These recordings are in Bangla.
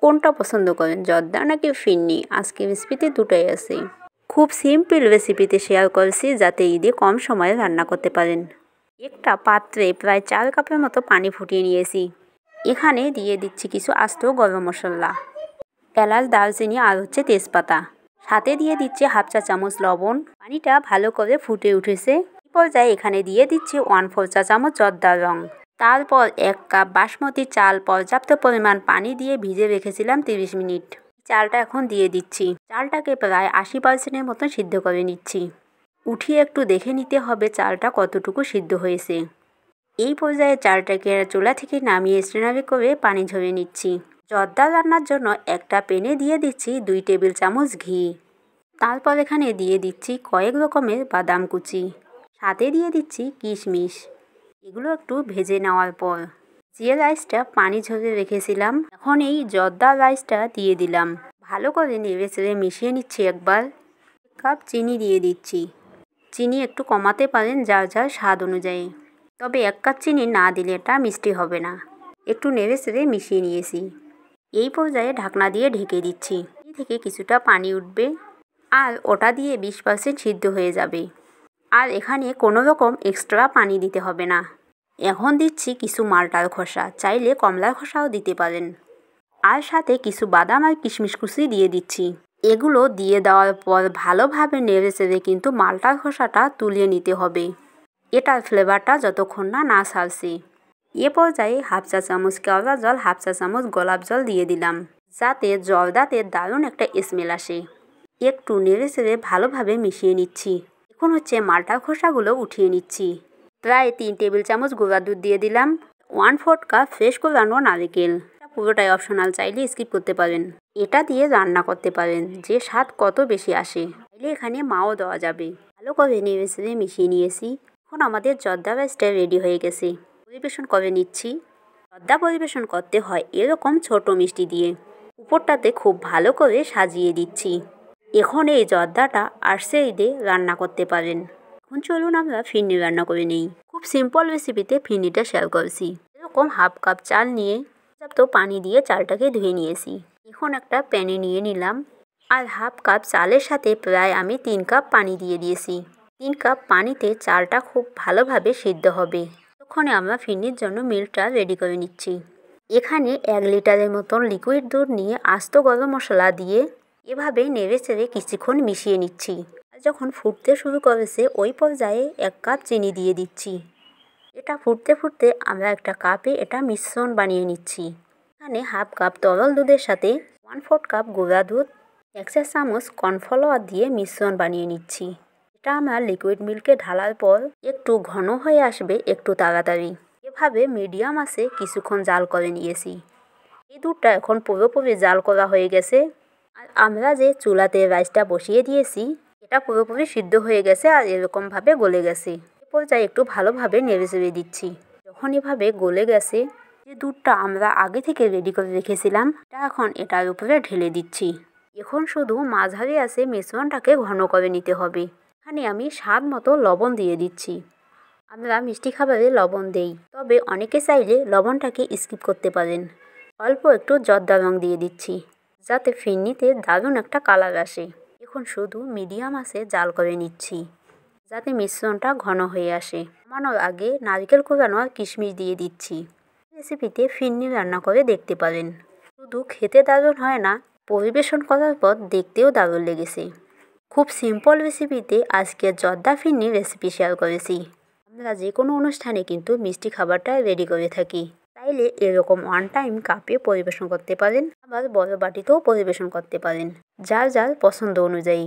কোনটা পছন্দ করেন, জর্দা নাকি ফিরনি? আজকে রেসিপিতে দুটোই আছে। খুব সিম্পল রেসিপিতে শেয়ার করছি যাতে ঈদে কম সময়ে রান্না করতে পারেন। একটা পাত্রে প্রায় 4 কাপের মতো পানি ফুটিয়ে নিয়েছি। এখানে দিয়ে দিচ্ছি কিছু আস্ত গরম মশলা, এলাচ, দারচিনি আর তেজপাতা। সাথে দিয়ে দিচ্ছি 1/2 চা চামচ লবণ। পানিটা ভালো করে ফুটে উঠেছে। এই পর্যায়ে এখানে দিয়ে দিচ্ছি 1/4 চা চামচ জর্দার রং। তারপর 1 কাপ বাসমতি চাল পর্যাপ্ত পরিমাণ পানি দিয়ে ভিজে রেখেছিলাম 30 মিনিট। চালটা এখন দিয়ে দিচ্ছি। চালটাকে প্রায় 80% মতো সিদ্ধ করে নিচ্ছি। উঠিয়ে একটু দেখে নিতে হবে চালটা কতটুকু সিদ্ধ হয়েছে। এই পর্যায়ে চালটাকে চুলা থেকে নামিয়ে স্ট্রেনারে করে পানি ঝরিয়ে নিচ্ছি। জর্দা রান্নার জন্য একটা প্যানে দিয়ে দিচ্ছি 2 টেবিল চামচ ঘি। তারপর এখানে দিয়ে দিচ্ছি কয়েক রকমের বাদাম কুচি, সাথে দিয়ে দিচ্ছি কিশমিশ। এগুলো একটু ভেজে নেওয়ার পর যে রাইসটা পানি ঝরিয়ে রেখেছিলাম, এখন এই জর্দা রাইসটা দিয়ে দিলাম। ভালো করে নেড়ে চেড়ে মিশিয়ে নিচ্ছি একবার। 1 কাপ চিনি দিয়ে দিচ্ছি। চিনি একটু কমাতে পারেন যার যার স্বাদ অনুযায়ী, তবে 1 কাপ চিনি না দিলে এটা মিষ্টি হবে না। একটু নেড়ে চেড়ে মিশিয়ে নিয়েছি। এই পর্যায়ে ঢাকনা দিয়ে ঢেকে দিচ্ছি। এই থেকে কিছুটা পানি উঠবে আর ওটা দিয়ে 20% সিদ্ধ হয়ে যাবে। আর এখানে কোনো রকম এক্সট্রা পানি দিতে হবে না। এখন দিচ্ছি কিছু মালটার খোসা, চাইলে কমলার খোসাও দিতে পারেন। আর সাথে কিছু বাদাম আর কিশমিশ কুচি দিয়ে দিচ্ছি। এগুলো দিয়ে দেওয়ার পর ভালোভাবে নেড়ে চেড়ে কিন্তু মালটার খোসাটা তুলিয়ে নিতে হবে। এটার ফ্লেভারটা যতক্ষণ না ছাড়ছে। এ পর্যায়ে 1/2 চা চামচ কেওড়া জল, 1/2 চা চামচ গোলাপ জল দিয়ে দিলাম, যাতে জর্দাতে দারুণ একটা স্মেল আসে। একটু নেড়ে চেড়ে ভালোভাবে মিশিয়ে নিচ্ছি। এখন মালটার খোসাগুলো উঠিয়ে নিচ্ছি। প্রায় 3 টেবিল চামচ গুঁড়া দুধ দিয়ে দিলাম। 1/4 কাপ ফ্রেশ কোরানো নারকেল। এটা পুরোটাই অপশনাল, চাইলে স্কিপ করতে পারেন। এটা দিয়ে রান্না করতে পারেন, যে স্বাদ কত বেশি আসে। চাইলে এখানে মাও দেওয়া যাবে। ভালো করে নেড়ে চেড়ে মিশিয়ে নিয়েছি। এখন আমাদের জর্দা রাইসটা রেডি হয়ে গেছে। পরিবেশন করে নিচ্ছি। জর্দা পরিবেশন করতে হয় এরকম ছোট মিষ্টি দিয়ে। উপরটাতে খুব ভালো করে সাজিয়ে দিচ্ছি। এখন এই জর্দাটা আসছে ঈদে রান্না করতে পারেন। এখন চলুন আমরা ফিরনি রান্না করে নিই। খুব সিম্পল রেসিপিতে ফিরনিটা শেয়ার করছি। এরকম 1/2 কাপ চাল নিয়ে পর্যাপ্ত পানি দিয়ে চালটাকে ধুয়ে নিয়েছি। এখন একটা প্যানে নিয়ে নিলাম আর 1/2 কাপ চালের সাথে প্রায় আমি 3 কাপ পানি দিয়ে দিয়েছি। 3 কাপ পানিতে চালটা খুব ভালোভাবে সিদ্ধ হবে। তখনই আমরা ফিরনির জন্য মিল্কটা রেডি করে নিচ্ছি। এখানে 1 লিটারের মতন লিকুইড দুধ নিয়ে আস্ত গরম মশলা দিয়ে এভাবে নেড়ে চেড়ে কিছুক্ষণ মিশিয়ে নিচ্ছি। আর যখন ফুটতে শুরু করেছে ওই পর্যায়ে 1 কাপ চিনি দিয়ে দিচ্ছি। এটা ফুটতে ফুটতে আমরা একটা কাপে এটা মিশ্রণ বানিয়ে নিচ্ছি। এখানে 1/2 কাপ তরল দুধের সাথে 1/4 কাপ গুঁড়া দুধ, 1 চা চামচ কর্নফ্লাওয়ার দিয়ে মিশ্রণ বানিয়ে নিচ্ছি। এটা আমরা লিকুইড মিল্কে ঢালার পর একটু ঘন হয়ে আসবে একটু তাড়াতাড়ি। এভাবে মিডিয়াম আছে কিছুক্ষণ জাল করে নিয়েছি। এই দুধটা এখন পুরোপুরি জাল করা হয়ে গেছে। আর আমরা যে চুলাতে রাইসটা বসিয়ে দিয়েছি এটা পুরোপুরি সিদ্ধ হয়ে গেছে আর এরকমভাবে গলে গেছে। এ পর্যায়ে একটু ভালোভাবে নেড়ে চেড়ে দিচ্ছি। যখন এভাবে গলে গেছে, যে দুধটা আমরা আগে থেকে রেডি করে রেখেছিলাম তা এখন এটার উপরে ঢেলে দিচ্ছি। এখন শুধু মাঝারি আছে মিশ্রণটাকে ঘন করে নিতে হবে। এখানে আমি স্বাদ মতো লবণ দিয়ে দিচ্ছি। আমরা মিষ্টি খাবারে লবণ দেই, তবে অনেকে চাইলে লবণটাকে স্কিপ করতে পারেন। অল্প একটু জর্দা রং দিয়ে দিচ্ছি, যাতে ফিরনিতে দারুণ একটা কালার আসে। এখন শুধু মিডিয়াম আছে জাল করে নিচ্ছি, যাতে মিশ্রণটা ঘন হয়ে আসে। নামানোর আগে নারকেল কোরানো আর কিশমিশ দিয়ে দিচ্ছি। রেসিপিতে ফিরনি রান্না করে দেখতে পারেন। শুধু খেতে দারুণ হয় না, পরিবেশন করার পর দেখতেও দারুণ লেগেছে। খুব সিম্পল রেসিপিতে আজকে জর্দা ফিরনি রেসিপি শেয়ার করেছি। আমরা যে কোনো অনুষ্ঠানে কিন্তু মিষ্টি খাবারটা রেডি করে থাকি। চাইলে এরকম 1 টাইম কাপে পরিবেশন করতে পারেন, আবার বড় বাটিতেও পরিবেশন করতে পারেন, যার যার পছন্দ অনুযায়ী।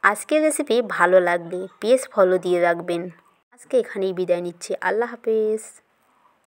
আজকের রেসিপি ভালো লাগলে পেজ ফলো দিয়ে রাখবেন। আজকে এখানেই বিদায় নিচ্ছি। আল্লাহ হাফেজ।